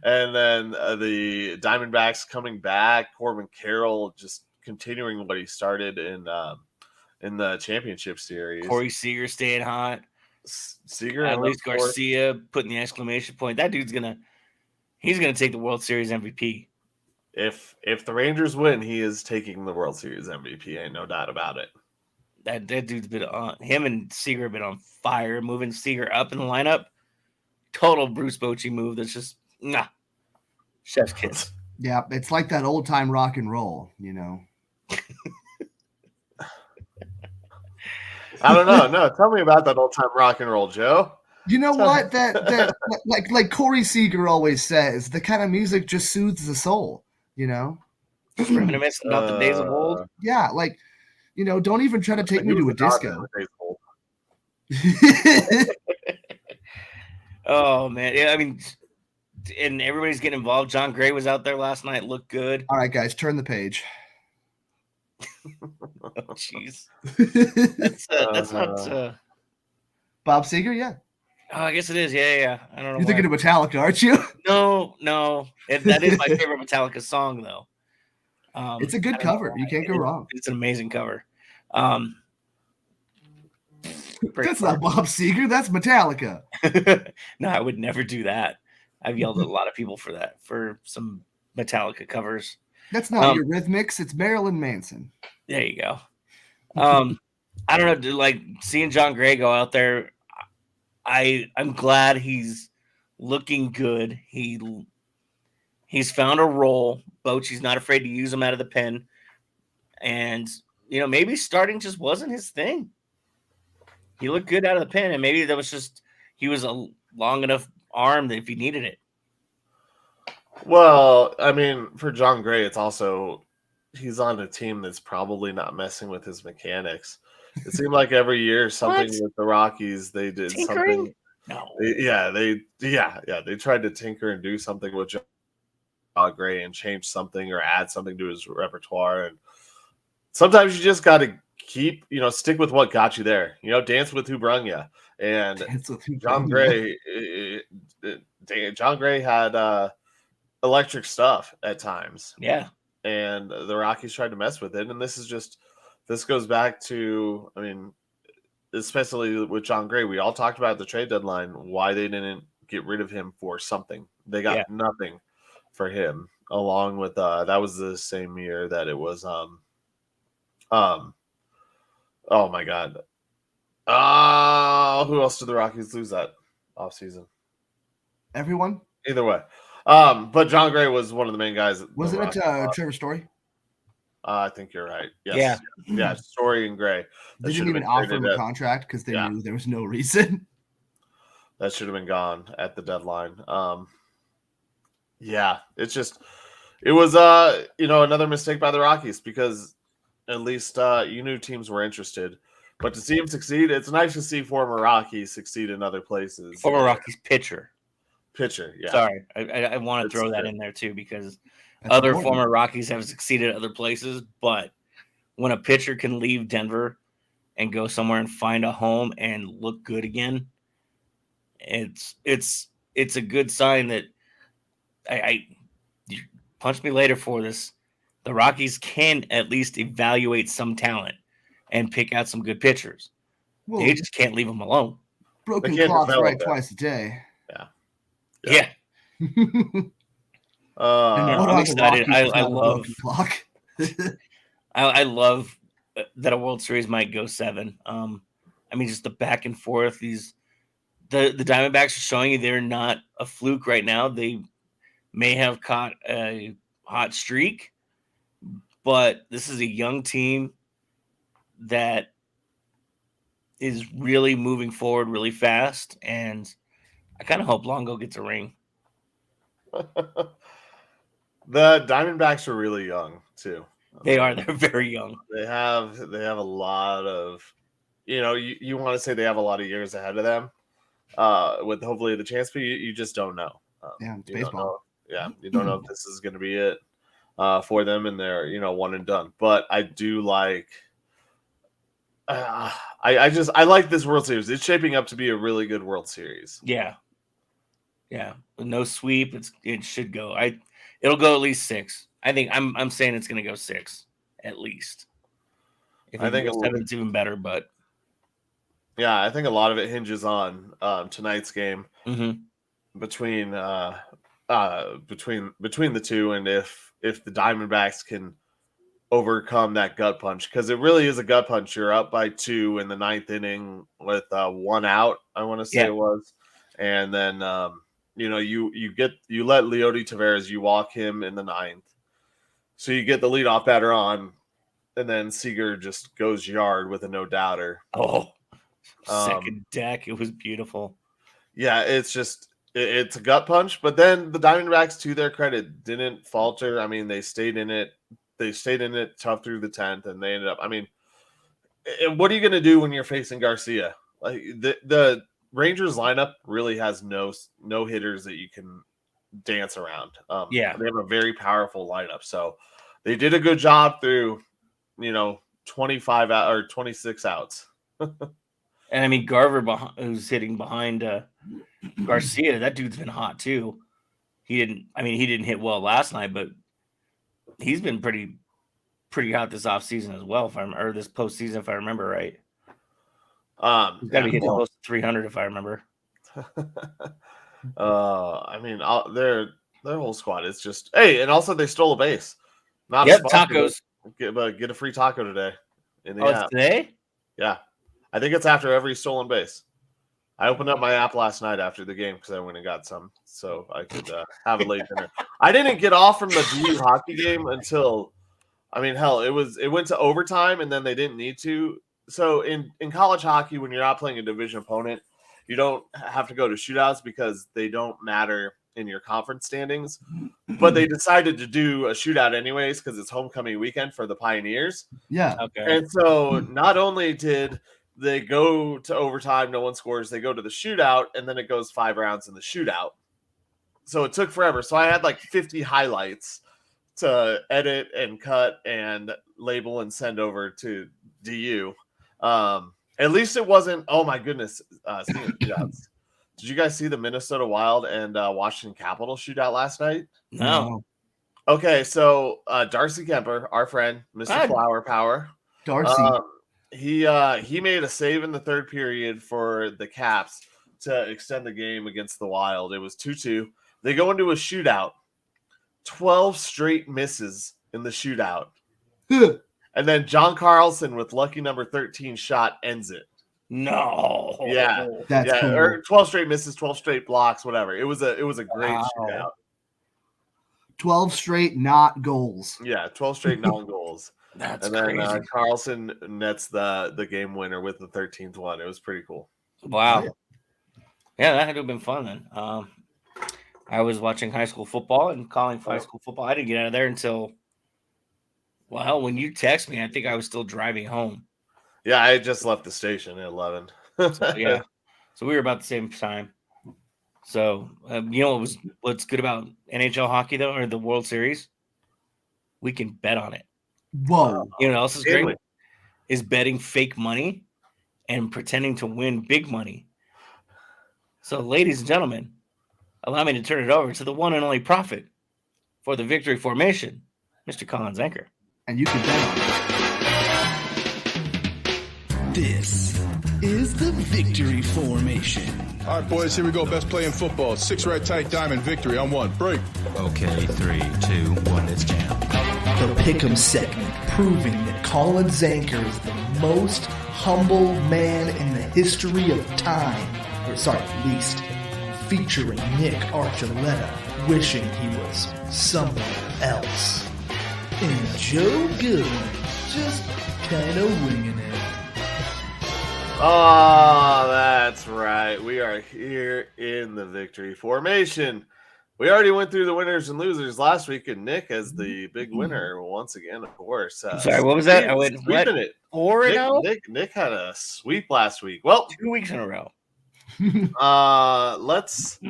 then the Diamondbacks coming back. Corbin Carroll just continuing what he started in the championship series. Corey Seager staying hot. Seager, at least Garcia putting the exclamation point. That dude's he's gonna take the World Series MVP. If the Rangers win, he is taking the World Series MVP. Ain't no doubt about it. That dude's been on. Him and Seager have been on fire, moving Seager up in the lineup. Total Bruce Bochy move. That's just chef's kiss. Yeah, it's like that old time rock and roll, I don't know. No, tell me about that old time rock and roll, Joe. You know what? That like Corey Seager always says, the kind of music just soothes the soul. Just reminiscing about the days of old. Yeah, don't even try to take me to a disco. Oh man, yeah. I mean, and everybody's getting involved. John Gray was out there last night. Looked good. All right, guys, turn the page. Oh, jeez. That's not Bob Seger, yeah. Oh, I guess it is. Yeah. I don't know. You're thinking of Metallica, aren't you? No. That is my favorite Metallica song, though. It's a good cover. You can't go wrong. It's an amazing cover. That's not Bob Seger. That's Metallica. No, I would never do that. I've yelled at a lot of people for that, for some Metallica covers. That's not Eurythmics. It's Marilyn Manson. There you go. I don't know. Like seeing John Gray go out there, I'm glad he's looking good. He's found a role. Bochy's not afraid to use him out of the pen, and maybe starting just wasn't his thing. He looked good out of the pen, and maybe that was just he was a long enough arm that if he needed it. Well, I mean, for John Gray, it's also he's on a team that's probably not messing with his mechanics. It seemed like every year something with the Rockies they did Tinkering? something. No. They tried to tinker and do something with John Gray and change something or add something to his repertoire. And sometimes you just got to keep, stick with what got you there. Dance with who brung you. And John Gray had electric stuff at times. Yeah. And the Rockies tried to mess with it. And this goes back to, I mean, especially with John Gray, we all talked about the trade deadline, why they didn't get rid of him for something. They got nothing for him, along with that was the same year that it was oh my God. Who else did the Rockies lose that offseason? Everyone? Either way. But John Gray was one of the main guys. Wasn't it Trevor Story? I think you're right. Yes. Yeah. Story and Gray. They didn't even offer him a contract because they knew there was no reason. That should have been gone at the deadline. It was another mistake by the Rockies because at least you knew teams were interested. But to see him succeed, it's nice to see former Rockies succeed in other places. Former Rockies pitcher. Yeah. Sorry, I want to throw that in there too because That's Other important. former Rockies have succeeded at other places, but when a pitcher can leave Denver and go somewhere and find a home and look good again, it's a good sign that I you punch me later for this. The Rockies can at least evaluate some talent and pick out some good pitchers. Well, They just can't leave them alone. broken They can't clock's develop right that. twice a day. Yeah. What I'm are the excited. Rockies I without a love broken clock. I love that a World Series might go 7. I mean, just the back and forth. The Diamondbacks are showing you they're not a fluke right now. They may have caught a hot streak, but this is a young team that is really moving forward really fast, and I kind of hope Longo gets a ring. The Diamondbacks are really young too. They're very young. They have a lot of, you want to say they have a lot of years ahead of them, with hopefully the chance, but you just don't know. Yeah, it's You don't baseball. know. Yeah, you don't know if this is going to be it for them, and they're one and done. But I do like. I like this World Series. It's shaping up to be a really good World Series. Yeah. With no sweep, it should go. It'll go at least 6. I think I'm saying it's going to go 6 at least. If I think it goes 7, it's even better. But yeah, I think a lot of it hinges on tonight's game mhm. between the two, and if the Diamondbacks can overcome that gut punch, because it really is a gut punch. You're up by 2 in the 9th inning with 1 out, I want to say it was, and then you let Leody Taveras, you walk him in the 9th, so you get the leadoff batter on, and then Seager just goes yard with a no doubter. Second deck, it was beautiful. Yeah, it's just it's a gut punch, but then the Diamondbacks, to their credit, didn't falter. I mean, they stayed in it. They stayed in it tough through the 10th, and they ended up. I mean, what are you going to do when you're facing Garcia? Like the Rangers lineup really has no hitters that you can dance around. They have a very powerful lineup, so they did a good job through 25 out or 26 outs. And I mean, Garver, who's hitting behind Garcia, that dude's been hot too. He didn't hit well last night, but he's been pretty hot this offseason as well, or this postseason, if I remember right. He's got to be hitting close to 300, if I remember. I mean, their whole squad is just and also they stole a base. Tacos. Get a free taco today in the app. It's today? Yeah, I think it's after every stolen base. I opened up my app last night after the game because I went and got some so I could have a late dinner. I didn't get off from the DU hockey game until, it went to overtime, and then they didn't need to. So in college hockey, when you're not playing a division opponent, you don't have to go to shootouts because they don't matter in your conference standings. But they decided to do a shootout anyways because it's homecoming weekend for the Pioneers. Yeah. Okay. And so not only did they go to overtime, no one scores, they go to the shootout, and then it goes 5 rounds in the shootout. So it took forever. So I had like 50 highlights to edit and cut and label and send over to DU. At least it wasn't, oh my goodness, speaking of shootouts. Did you guys see the Minnesota Wild and Washington Capitol shootout last night? No. Okay, so Darcy Kemper, our friend, Mr. Flower Power. Darcy. He made a save in the third period for the Caps to extend the game against the Wild. It was 2-2. They go into a shootout. 12 straight misses in the shootout. And then John Carlson with lucky number 13 shot ends it. No. Yeah. That's cool. Or 12 straight misses, 12 straight blocks, whatever. It was a great shootout. 12 straight not goals. Yeah, 12 straight non-goals. That's crazy. Then Carlson nets the game winner with the 13th one. It was pretty cool. Wow. Yeah, that had to have been fun then. I was watching high school football and calling for high school football. I didn't get out of there until, when you text me, I think I was still driving home. Yeah, I just left the station at 11. So we were about the same time. So what's good about NHL hockey though, or the World Series? we can bet on it. Whoa. You know what else is great? Stanley. Is betting fake money and pretending to win big money. So, ladies and gentlemen, allow me to turn it over to the one and only prophet for the victory formation, Mr. Collins Anchor. And you can bet on it. This is the victory formation. All right, boys, here we go. Best play in football. 6 right tight diamond victory on 1. Break. Okay, 3, 2, 1, let's jam. The Pick'em segment, proving that Colin Zanker is the most humble man in the history of time. Least. Featuring Nick Archuleta, wishing he was somewhere else. And Joe Goodwin, just kind of winging it. Oh, that's right. We are here in the victory formation. We already went through the winners and losers last week, and Nick as the big winner once again, of course. Sorry, what was that? I went what? Sweeping it. 4-0? Nick had a sweep last week. Well, 2 weeks in a row. let's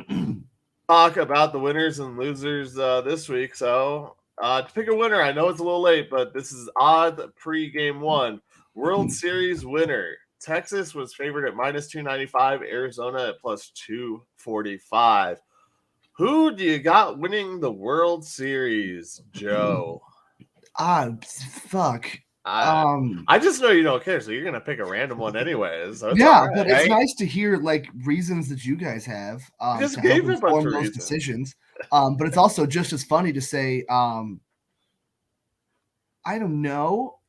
talk about the winners and losers this week. So, to pick a winner, I know it's a little late, but this is odd pre-game one. World Series winner. Texas was favored at -295, Arizona at +245. Who do you got winning the World Series, Joe? Fuck. I just know you don't care, so you're gonna pick a random one anyways. So Yeah, right, but right? it's nice to hear like reasons that you guys have Just to gave help a bunch inform of those reasons. decisions. But it's also just as funny to say, I don't know.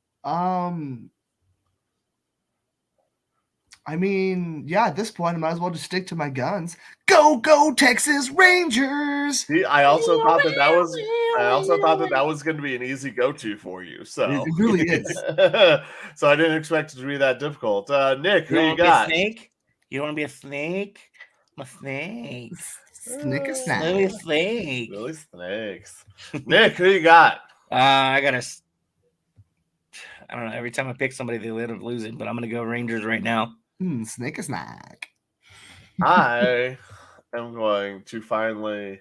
I mean, yeah, at this point, I might as well just stick to my guns. Go Texas Rangers! See, I also thought that was going to be an easy go-to for you. So It really is. So I didn't expect it to be that difficult. Nick, who you wanna be a got? snake? You don't want to be a snake? I'm a snake. Snick a Let snack. me a snake. Really snakes. Nick, who you got? I don't know. Every time I pick somebody, they end up losing, but I'm going to go Rangers right now. Snick a snack. I am going to finally.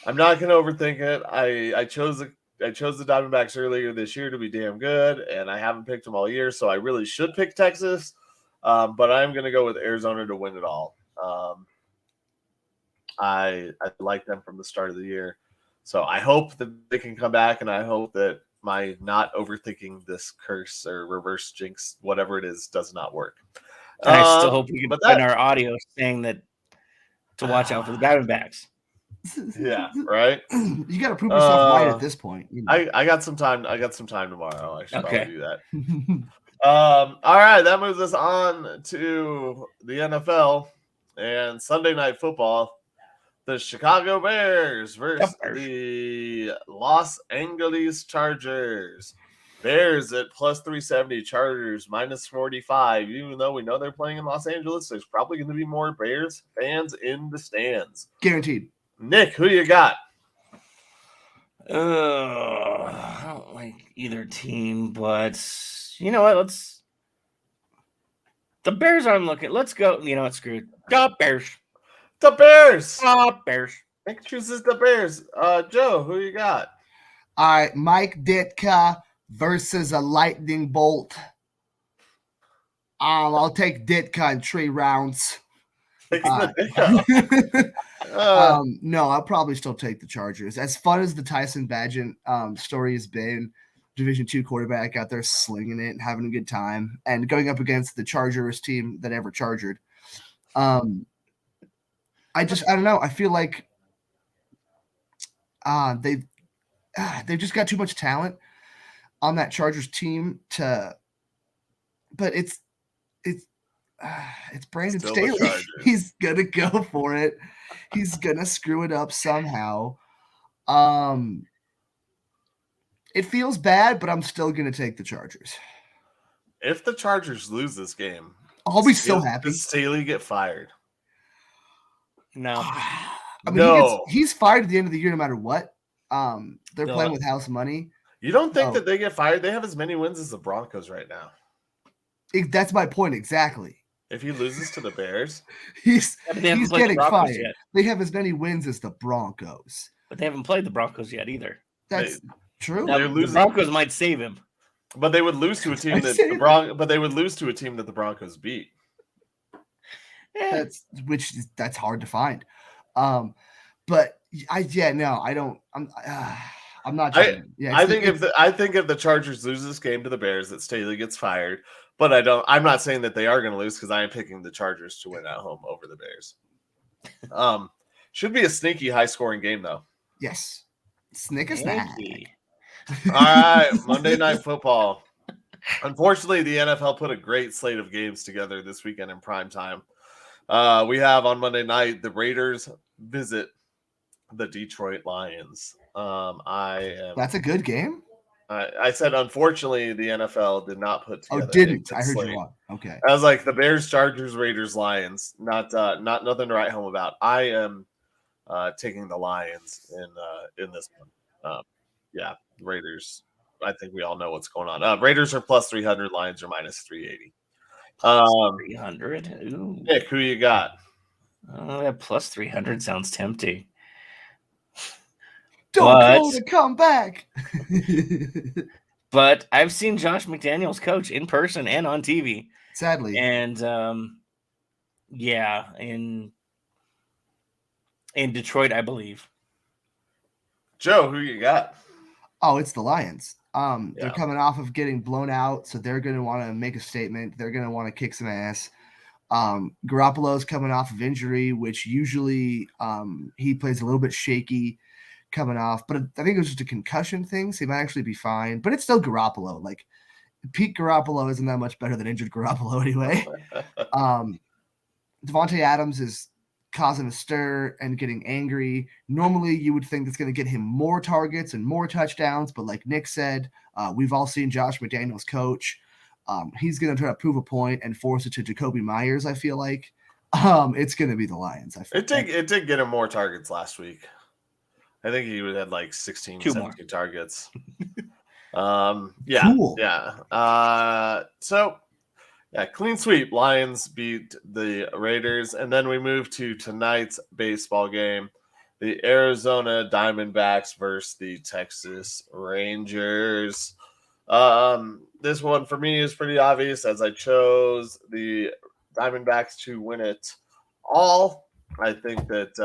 I'm not going to overthink it. I chose the Diamondbacks earlier this year to be damn good, and I haven't picked them all year, so I really should pick Texas. But I'm going to go with Arizona to win it all. I like them from the start of the year, so I hope that they can come back, and I hope that my not overthinking this curse or reverse jinx, whatever it is, does not work. I still hope we can but put in our audio saying that to watch out for the Diamondbacks. Yeah, right. You got to prove yourself right at this point. You know. I got some time. I got some time tomorrow. I should Okay. probably do that. All right, that moves us on to the NFL and Sunday Night Football. The Chicago Bears versus the Los Angeles Chargers. Bears at +370, Chargers -45. Even though we know they're playing in Los Angeles, there's probably going to be more Bears fans in the stands. Guaranteed. Nick, who you got? I don't like either team, but you know what? The Bears aren't looking. Let's go. You know what? Screw it. The Bears. The Bears. Bears. Nick chooses the Bears. Joe, who you got? All right, Mike Ditka versus a lightning bolt. I'll take Ditka in 3 rounds. No, I'll probably still take the Chargers. As fun as the Tyson Bagent story has been, Division II quarterback out there slinging it and having a good time, and going up against the Chargers team that ever chargered. I don't know. I feel like they've just got too much talent on that Chargers team but it's Brandon Still Staley. the Chargers. He's gonna go for it. He's gonna screw it up somehow. It feels bad, but I'm still gonna take the Chargers. If the Chargers lose this game, I'll be so happy. Does Staley get fired? No. I mean, No. he's fired at the end of the year no matter what. They're No. playing with house money. You don't think Oh. that they get fired? They have as many wins as the Broncos right now. That's my point exactly. If he loses to the Bears, He's But they haven't he's played the getting Broncos fired. yet. They have as many wins as the Broncos. But they haven't played the Broncos yet either. That's True. Now, They're the losing- Broncos might save him. But they would lose to a team that say but they would lose to a team that the Broncos beat. That's hard to find. But I don't. I'm not. I think if the Chargers lose this game to the Bears, that Staley gets fired. But I'm not saying that they are going to lose because I am picking the Chargers to win at home over the Bears. Should be a sneaky, high-scoring game though. Yes, snick a snack. All right, Monday Night Football. Unfortunately, the NFL put a great slate of games together this weekend in prime time. We have on Monday night the Raiders visit the Detroit Lions. That's a good game. I said, unfortunately, the NFL did not put together. Oh, didn't. a I heard slate. you wrong. Okay. I was like the Bears, Chargers, Raiders, Lions. Not nothing to write home about. I am taking the Lions in this one. Raiders. I think we all know what's going on. Raiders are plus 300. Lions are minus 380. 300. Ooh. Nick, who you got? That plus 300 sounds tempting. Don't go to come back. But I've seen Josh McDaniels coach in person and on TV. Sadly. And in Detroit, I believe. Joe, who you got? Oh, it's the Lions. They're coming off of getting blown out, so they're going to want to make a statement. They're going to want to kick some ass. Garoppolo's coming off of injury, which usually he plays a little bit shaky coming off, but I think it was just a concussion thing, so he might actually be fine. But it's still Garoppolo. Like, peak Garoppolo isn't that much better than injured Garoppolo anyway. Devontae Adams is causing a stir and getting angry. Normally, you would think that's going to get him more targets and more touchdowns, but like Nick said, we've all seen Josh McDaniels coach. He's going to try to prove a point and force it to Jacoby Myers, I feel like. It's going to be the Lions. It did get him more targets last week. I think he would have like 16, 17 targets. Cool. Yeah. Clean sweep. Lions beat the Raiders. And then we move to tonight's baseball game. The Arizona Diamondbacks versus the Texas Rangers. This one for me is pretty obvious as I chose the Diamondbacks to win it all. I think that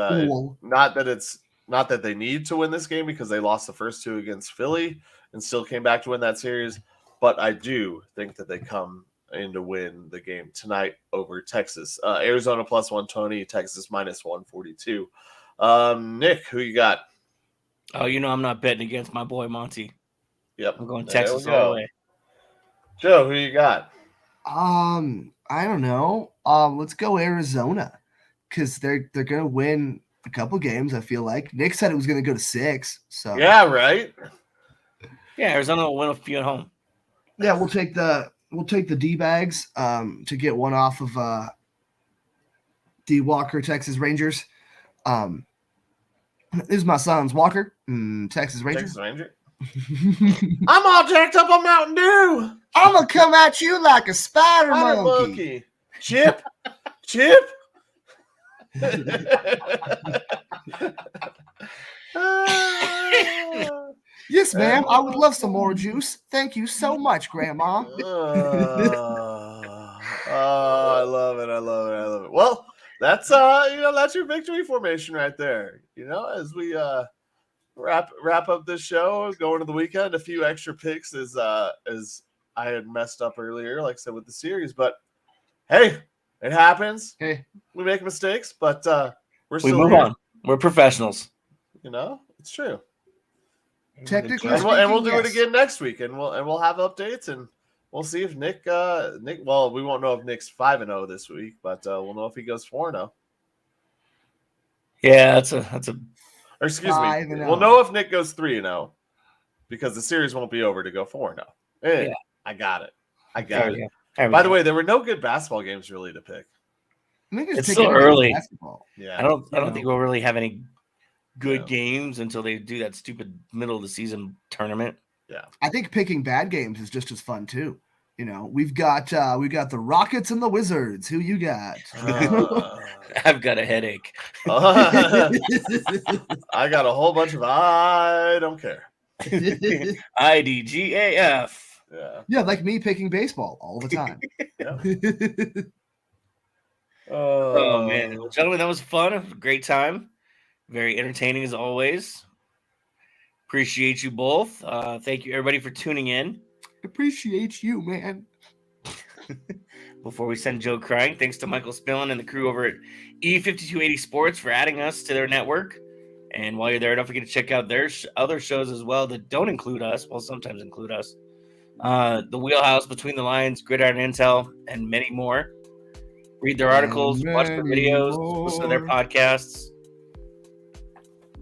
not that they need to win this game because they lost the first two against Philly and still came back to win that series. But I do think that they come in to win the game tonight over Texas. Arizona plus 120, Texas minus 142. Nick, who you got? Oh, I'm not betting against my boy Monty. Yep. I'm going Texas all the way. Joe, who you got? I don't know. Let's go Arizona because they're gonna win a couple games. I feel like Nick said it was gonna go to 6. So yeah, right. Yeah, Arizona will win a few at home. Yeah, we'll take the D-bags to get one off of D Walker, Texas Rangers. This is my son's Walker, Texas Ranger. Texas Ranger. I'm all jacked up on Mountain Dew. I'm gonna come at you like a spider monkey. Chip. Yes, ma'am. I would love some more juice. Thank you so much, Grandma. I love it. Well, that's that's your victory formation right there. As we wrap up this show, going to the weekend, a few extra picks as I had messed up earlier, like I said with the series, but hey, it happens. Hey, we make mistakes, but we move on. We're professionals. It's true. Technically, and we'll do it again next week, and we'll have updates, and we'll see if Nick. Well, we won't know if Nick's 5-0 this week, but we'll know if he goes 4-0. Yeah, that's a. Or excuse me. We'll know if Nick goes 3-0 because the series won't be over to go 4-0. Hey, yeah. I got it. By the way, there were no good basketball games really to pick. It's still early. Basketball. Yeah, I don't think we'll really have any good games until they do that stupid middle of the season tournament. Yeah, I think picking bad games is just as fun too. We've got the Rockets and the Wizards. Who you got? I've got a headache. I got a whole bunch of I don't care. IDGAF. Yeah. Yeah, like me picking baseball all the time. Oh man, well, gentlemen, that was fun. A great time. Very entertaining as always. Appreciate you both. Thank you everybody for tuning in. Appreciate you, man. Before we send Joe crying, thanks to Michael Spillin and the crew over at E5280 Sports for adding us to their network. And while you're there, don't forget to check out their other shows as well that don't include us. Well, sometimes include us. The Wheelhouse, Between the Lines, Gridiron Intel, and many more. Read their articles, watch their videos, listen to their podcasts.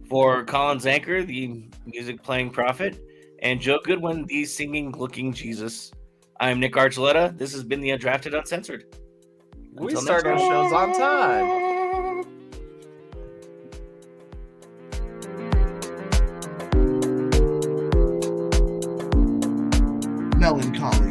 For Colin Zanker, the music playing prophet, and Joe Goodwin, the singing looking Jesus. I'm Nick Archuleta. This has been the Undrafted Uncensored. We start our shows on time. Melancholy.